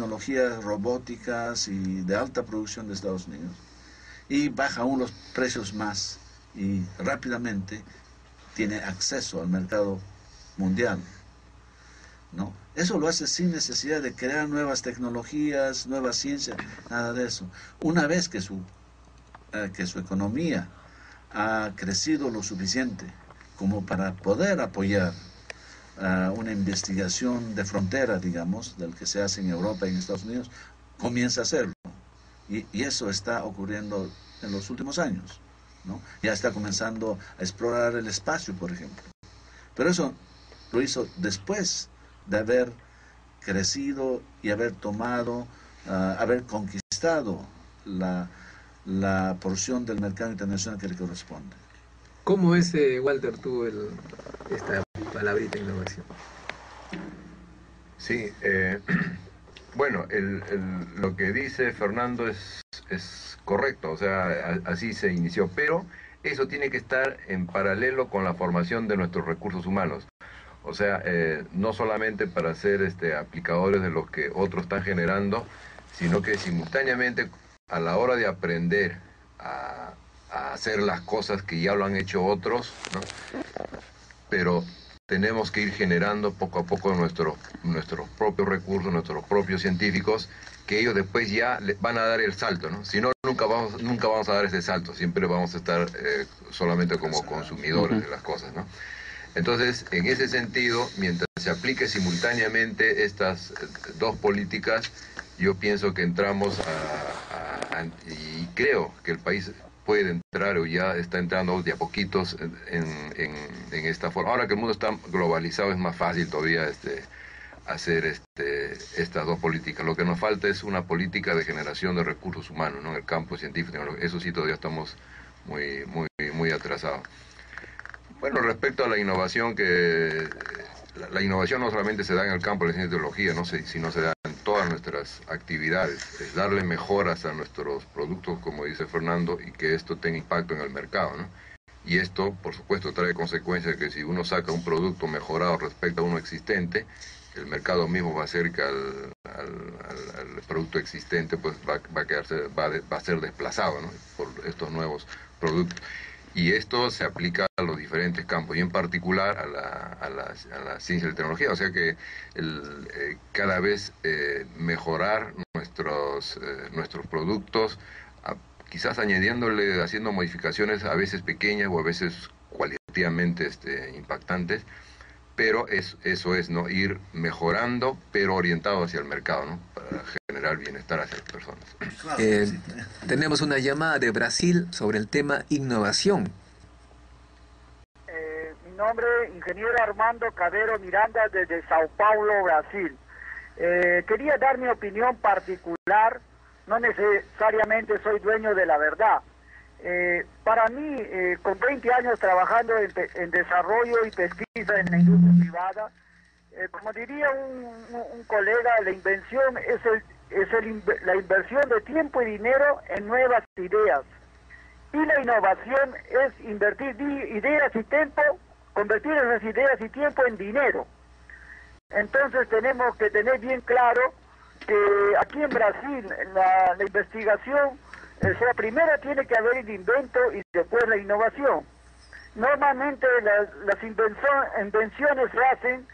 tecnologías robóticas y de alta producción de Estados Unidos, y baja aún los precios más, y rápidamente tiene acceso al mercado mundial, ¿no? Eso lo hace sin necesidad de crear nuevas tecnologías, nuevas ciencias, nada de eso. Una vez que su economía ha crecido lo suficiente como para poder apoyar una investigación de frontera, digamos, del que se hace en Europa y en Estados Unidos, comienza a hacerlo. Y eso está ocurriendo en los últimos años, ¿no? Ya está comenzando a explorar el espacio, por ejemplo. Pero eso lo hizo después de haber crecido y haber tomado, haber conquistado la porción del mercado internacional que le corresponde. ¿Cómo es, Walter, tú esta palabrita innovación? Sí, bueno, lo que dice Fernando es correcto, o sea, así se inició, pero eso tiene que estar en paralelo con la formación de nuestros recursos humanos. O sea, no solamente para ser aplicadores de lo que otros están generando, sino que simultáneamente a la hora de aprender a hacer las cosas que ya lo han hecho otros, ¿no? Pero tenemos que ir generando poco a poco nuestros propios recursos, nuestros propios científicos, que ellos después ya van a dar el salto, ¿no? Si no, nunca vamos a dar ese salto, siempre vamos a estar solamente como consumidores de las cosas, ¿no? Entonces, en ese sentido, mientras se aplique simultáneamente estas dos políticas, yo pienso que entramos y creo que el país puede entrar o ya está entrando de a poquitos en esta forma. Ahora que el mundo está globalizado es más fácil todavía hacer estas dos políticas. Lo que nos falta es una política de generación de recursos humanos, ¿no? En el campo científico, eso sí todavía estamos muy atrasados. Bueno, respecto a la innovación, la innovación no solamente se da en el campo de la ciencia y tecnología, ¿no? Sino se da en todas nuestras actividades, es darle mejoras a nuestros productos, como dice Fernando, y que esto tenga impacto en el mercado, ¿no? Y esto, por supuesto, trae consecuencias que si uno saca un producto mejorado respecto a uno existente, el mercado mismo va a hacer que al producto existente pues va a ser desplazado, ¿no? Por estos nuevos productos. Y esto se aplica a los diferentes campos, y en particular a la ciencia y la tecnología. O sea que cada vez mejorar nuestros productos, quizás añadiéndole, haciendo modificaciones a veces pequeñas o a veces cualitativamente impactantes, pero eso es, ¿no? Ir mejorando, pero orientado hacia el mercado, ¿no? Para generar bienestar hacia las personas. Tenemos una llamada de Brasil sobre el tema innovación. Mi nombre es ingeniero Armando Cabero Miranda desde Sao Paulo, Brasil. Quería dar mi opinión particular, no necesariamente soy dueño de la verdad. Para mí, con 20 años trabajando en desarrollo y pesquisa en la industria privada, como diría un colega, la invención es la inversión de tiempo y dinero en nuevas ideas. Y la innovación es invertir ideas y tiempo, convertir esas ideas y tiempo en dinero. Entonces tenemos que tener bien claro que aquí en Brasil la investigación, primero tiene que haber el invento y después la innovación. Normalmente las invenciones se hacen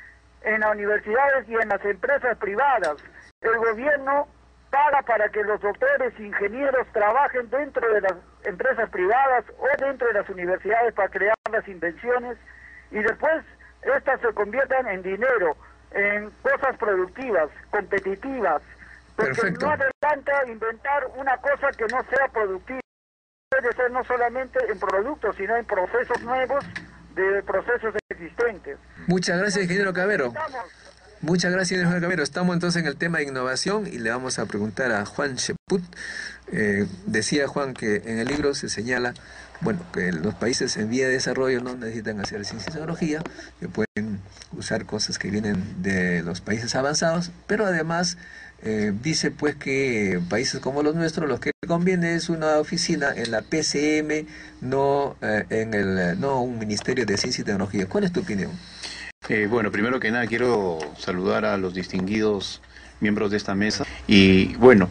en las universidades y en las empresas privadas. El gobierno paga para que los doctores e ingenieros trabajen dentro de las empresas privadas o dentro de las universidades para crear las invenciones, y después estas se conviertan en dinero, en cosas productivas, competitivas. Porque Perfecto. no adelanta inventar una cosa que no sea productiva. Puede ser no solamente en productos, sino en procesos nuevos de procesos existentes. Muchas gracias, ingeniero Cabero. Estamos Muchas gracias, ingeniero Cabero. Estamos entonces en el tema de innovación y le vamos a preguntar a Juan Sheput. Decía Juan que en el libro se señala, bueno, que los países en vía de desarrollo no necesitan hacer ciencia y tecnología, que pueden usar cosas que vienen de los países avanzados, pero además dice pues que países como los nuestros, lo que conviene es una oficina en la PCM, no un ministerio de ciencia y tecnología. ¿Cuál es tu opinión? Bueno, primero que nada quiero saludar a los distinguidos miembros de esta mesa. Y bueno,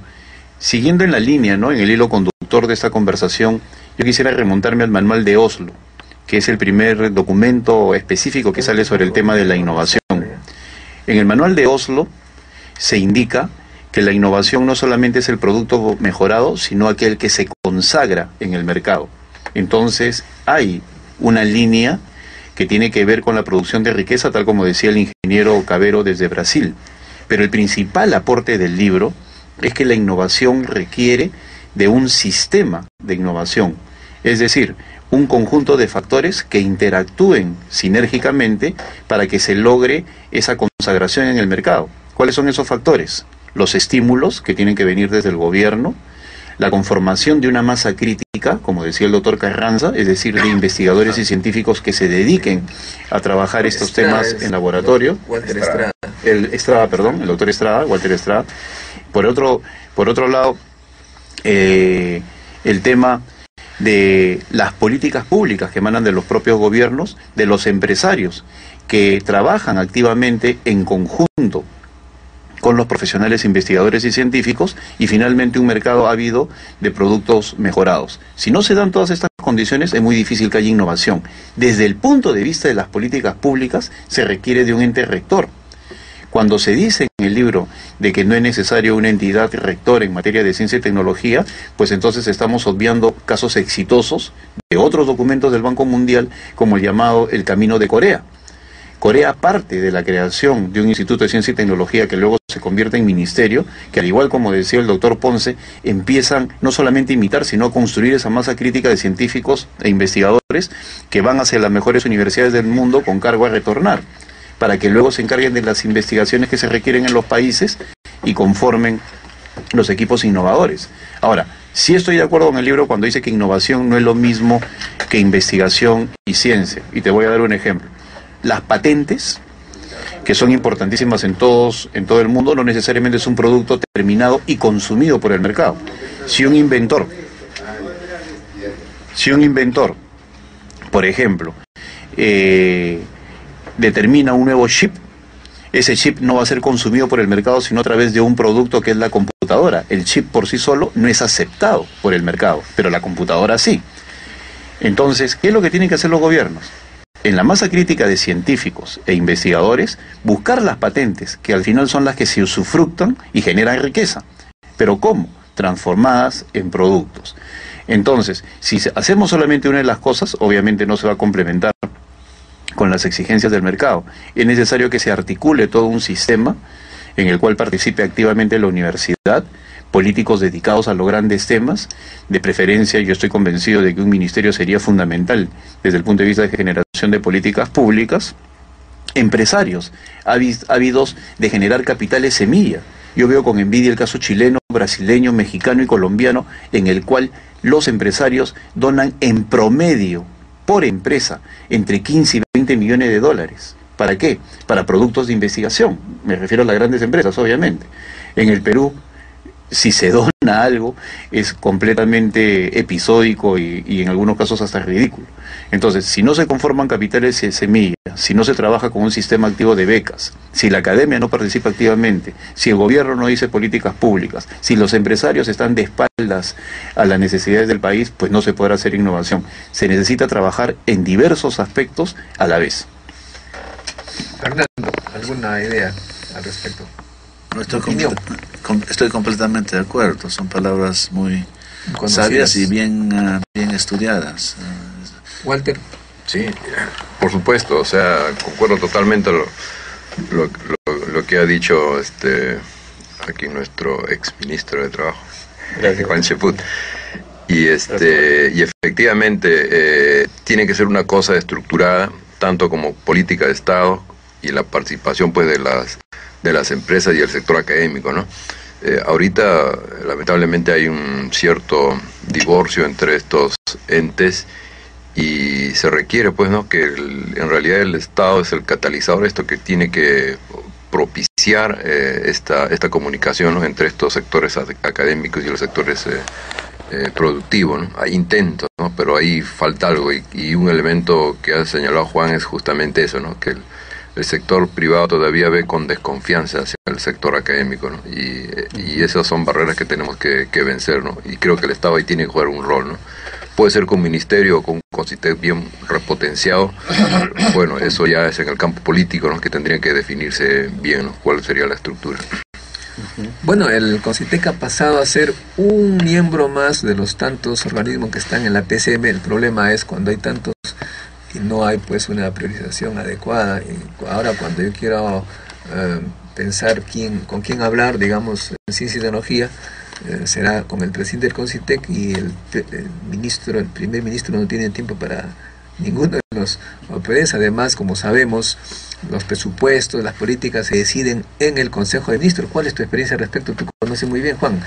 siguiendo en la línea, ¿no?, en el hilo conductor de esta conversación, yo quisiera remontarme al Manual de Oslo, que es el primer documento específico que sale sobre el tema de la innovación. En el Manual de Oslo se indica que la innovación no solamente es el producto mejorado, sino aquel que se consagra en el mercado. Entonces, hay una línea que tiene que ver con la producción de riqueza, tal como decía el ingeniero Cavero desde Brasil. Pero el principal aporte del libro es que la innovación requiere de un sistema de innovación, es decir, un conjunto de factores que interactúen sinérgicamente para que se logre esa consagración en el mercado. ¿Cuáles son esos factores? Los estímulos que tienen que venir desde el gobierno, la conformación de una masa crítica, como decía el doctor Carranza, es decir, de investigadores y científicos que se dediquen a trabajar estos temas en laboratorio. Walter Estrada. El doctor Estrada, Walter Estrada. Por otro lado, el tema de las políticas públicas que emanan de los propios gobiernos, de los empresarios que trabajan activamente en conjunto con los profesionales investigadores y científicos, y finalmente un mercado ávido de productos mejorados. Si no se dan todas estas condiciones, es muy difícil que haya innovación. Desde el punto de vista de las políticas públicas, se requiere de un ente rector. Cuando se dice en el libro de que no es necesario una entidad rectora en materia de ciencia y tecnología, pues entonces estamos obviando casos exitosos de otros documentos del Banco Mundial, como el llamado El Camino de Corea. Corea parte de la creación de un instituto de ciencia y tecnología que luego se convierte en ministerio, que al igual como decía el doctor Ponce, empiezan no solamente a imitar, sino a construir esa masa crítica de científicos e investigadores que van hacia las mejores universidades del mundo con cargo a retornar, para que luego se encarguen de las investigaciones que se requieren en los países y conformen los equipos innovadores. Ahora, sí estoy de acuerdo con el libro cuando dice que innovación no es lo mismo que investigación y ciencia, y te voy a dar un ejemplo. Las patentes, que son importantísimas en todo el mundo, no necesariamente es un producto terminado y consumido por el mercado. Si un inventor, por ejemplo, determina un nuevo chip, ese chip no va a ser consumido por el mercado sino a través de un producto que es la computadora. El chip por sí solo no es aceptado por el mercado, pero la computadora sí. Entonces, ¿qué es lo que tienen que hacer los gobiernos? En la masa crítica de científicos e investigadores, buscar las patentes, que al final son las que se usufructan y generan riqueza. ¿Pero cómo? Transformadas en productos. Entonces, si hacemos solamente una de las cosas, obviamente no se va a complementar con las exigencias del mercado. Es necesario que se articule todo un sistema en el cual participe activamente la universidad, políticos dedicados a los grandes temas. De preferencia, yo estoy convencido de que un ministerio sería fundamental desde el punto de vista de generación de políticas públicas. Empresarios ávidos de generar capitales semilla. Yo veo con envidia el caso chileno, brasileño, mexicano y colombiano, en el cual los empresarios donan en promedio, por empresa, entre 15 y 20 millones de dólares. ¿Para qué? Para productos de investigación. Me refiero a las grandes empresas, obviamente. En el Perú, si se dona algo, es completamente episódico y en algunos casos hasta ridículo. Entonces, si no se conforman capitales de semilla, si no se trabaja con un sistema activo de becas, si la academia no participa activamente, si el gobierno no dice políticas públicas, si los empresarios están de espaldas a las necesidades del país, pues no se podrá hacer innovación. Se necesita trabajar en diversos aspectos a la vez. Fernando, ¿alguna idea al respecto? No, estoy completamente de acuerdo. Son palabras muy sabias y bien estudiadas. Walter. Sí, por supuesto, o sea, concuerdo totalmente lo que ha dicho aquí nuestro ex ministro de Trabajo, Juan Cheput. Y efectivamente tiene que ser una cosa estructurada, tanto como política de Estado y la participación pues de las empresas y el sector académico, ¿no? Ahorita lamentablemente hay un cierto divorcio entre estos entes y se requiere pues, ¿no?, que en realidad el Estado es el catalizador, esto que tiene que propiciar esta comunicación, ¿no?, entre estos sectores académicos y los sectores productivos, ¿no? Hay intentos, ¿no?, pero ahí falta algo y un elemento que ha señalado Juan es justamente eso, ¿no?, que el sector privado todavía ve con desconfianza hacia el sector académico, ¿no? Y esas son barreras que tenemos que vencer, ¿no? Y creo que el Estado ahí tiene que jugar un rol, ¿no? Puede ser con un ministerio o con un CONCITEC bien repotenciado. Bueno, eso ya es en el campo político, ¿no? Que tendrían que definirse bien, ¿no? Cuál sería la estructura. Bueno, el CONCITEC ha pasado a ser un miembro más de los tantos organismos que están en la PCM. El problema es cuando hay tantos y no hay pues una priorización adecuada. Y ahora cuando yo quiero pensar con quién hablar, digamos, en ciencia y tecnología, será con el presidente del CONCITEC, y el primer ministro no tiene tiempo para ninguno de los OPDs. Además, como sabemos, los presupuestos, las políticas se deciden en el Consejo de Ministros. ¿Cuál es tu experiencia al respecto? Tú conoces muy bien, Juan.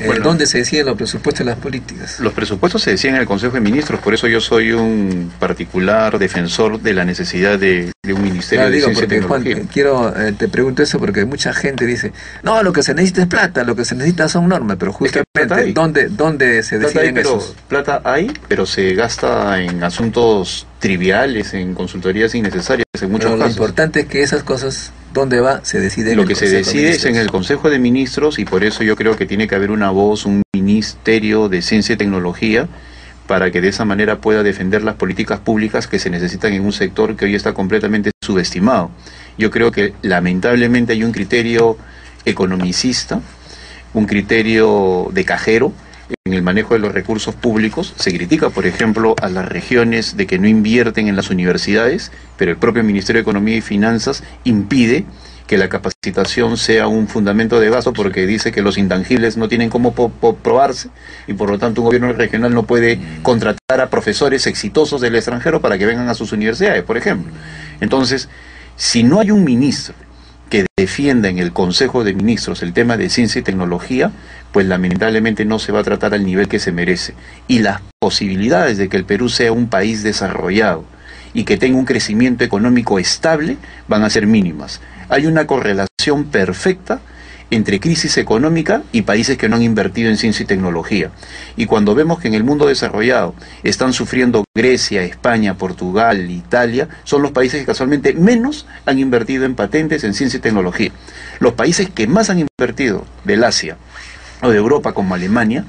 Bueno, ¿dónde se deciden los presupuestos y las políticas? Los presupuestos se deciden en el Consejo de Ministros, por eso yo soy un particular defensor de la necesidad de un ministerio de ciencia y tecnología. Juan, te pregunto eso porque mucha gente dice, no, lo que se necesita es plata, lo que se necesita son normas, pero justamente, ¿dónde se deciden esos? Plata hay, pero se gasta en asuntos triviales, en consultorías innecesarias en muchos casos. Lo importante es que esas cosas, ¿dónde va? Se decide en Lo el que se Consejo de decide es Ministros. en el Consejo de Ministros, y por eso yo creo que tiene que haber una voz, un ministerio de ciencia y tecnología, para que de esa manera pueda defender las políticas públicas que se necesitan en un sector que hoy está completamente subestimado. Yo creo que lamentablemente hay un criterio economicista, un criterio de cajero en el manejo de los recursos públicos. Se critica, por ejemplo, a las regiones de que no invierten en las universidades, pero el propio Ministerio de Economía y Finanzas impide que la capacitación sea un fundamento de gasto, porque dice que los intangibles no tienen cómo probarse, y por lo tanto un gobierno regional no puede contratar a profesores exitosos del extranjero para que vengan a sus universidades, por ejemplo. Entonces, si no hay un ministro que defienda en el Consejo de Ministros el tema de ciencia y tecnología, pues lamentablemente no se va a tratar al nivel que se merece. Y las posibilidades de que el Perú sea un país desarrollado y que tenga un crecimiento económico estable van a ser mínimas. Hay una correlación perfecta entre crisis económica y países que no han invertido en ciencia y tecnología. Y cuando vemos que en el mundo desarrollado están sufriendo Grecia, España, Portugal, Italia, son los países que casualmente menos han invertido en patentes en ciencia y tecnología. Los países que más han invertido del Asia o de Europa, como Alemania,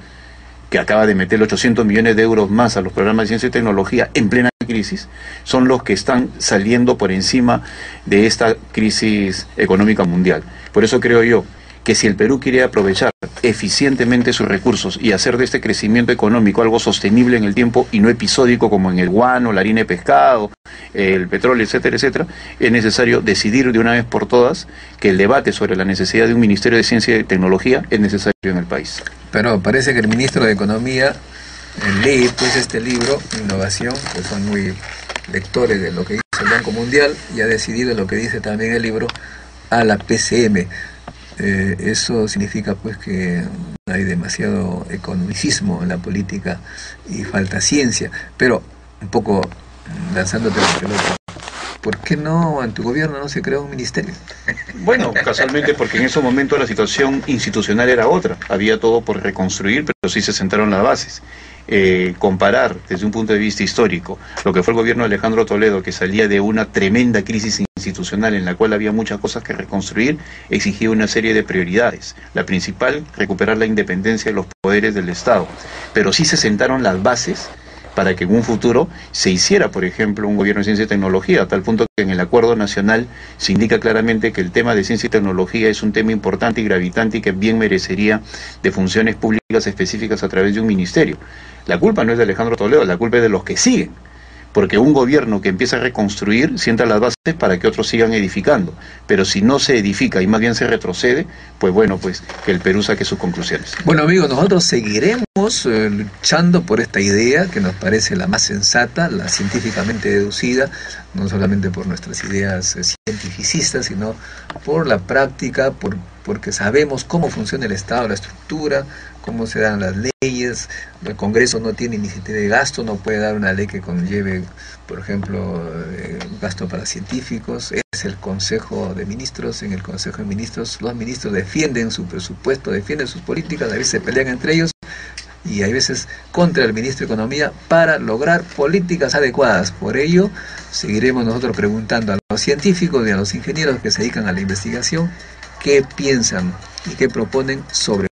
que acaba de meter 800 millones de euros más a los programas de ciencia y tecnología en plena crisis, son los que están saliendo por encima de esta crisis económica mundial. Por eso creo yo que si el Perú quiere aprovechar eficientemente sus recursos y hacer de este crecimiento económico algo sostenible en el tiempo y no episódico como en el guano, la harina de pescado, el petróleo, etcétera, etcétera, es necesario decidir de una vez por todas que el debate sobre la necesidad de un Ministerio de Ciencia y Tecnología es necesario en el país. Pero parece que el ministro de Economía lee pues este libro, Innovación, que son muy lectores de lo que dice el Banco Mundial, y ha decidido lo que dice también el libro a la PCM. Eso significa pues que hay demasiado economicismo en la política y falta ciencia. Pero un poco lanzándote la pelota, ¿por qué no en tu gobierno no se creó un ministerio? Bueno, casualmente porque en ese momento la situación institucional era otra. Había todo por reconstruir, pero sí se sentaron las bases. Comparar desde un punto de vista histórico lo que fue el gobierno de Alejandro Toledo, que salía de una tremenda crisis institucional en la cual había muchas cosas que reconstruir, exigía una serie de prioridades. La principal, recuperar la independencia de los poderes del Estado. Pero sí se sentaron las bases para que en un futuro se hiciera, por ejemplo, un gobierno de ciencia y tecnología, a tal punto que en el acuerdo nacional se indica claramente que el tema de ciencia y tecnología es un tema importante y gravitante y que bien merecería de funciones públicas específicas a través de un ministerio. La culpa no es de Alejandro Toledo, la culpa es de los que siguen, porque un gobierno que empieza a reconstruir sienta las bases para que otros sigan edificando, pero si no se edifica y más bien se retrocede, pues bueno, pues que el Perú saque sus conclusiones. Bueno, amigos, nosotros seguiremos luchando por esta idea que nos parece la más sensata, la científicamente deducida, no solamente por nuestras ideas cientificistas, sino por la práctica, porque sabemos cómo funciona el Estado, la estructura, cómo se dan las leyes. El Congreso no tiene ni siquiera de gasto, no puede dar una ley que conlleve, por ejemplo, gasto para científicos. Es el Consejo de Ministros. En el Consejo de Ministros los ministros defienden su presupuesto, defienden sus políticas, a veces se pelean entre ellos, y hay veces contra el ministro de Economía para lograr políticas adecuadas. Por ello, seguiremos nosotros preguntando a los científicos y a los ingenieros que se dedican a la investigación qué piensan y qué proponen sobre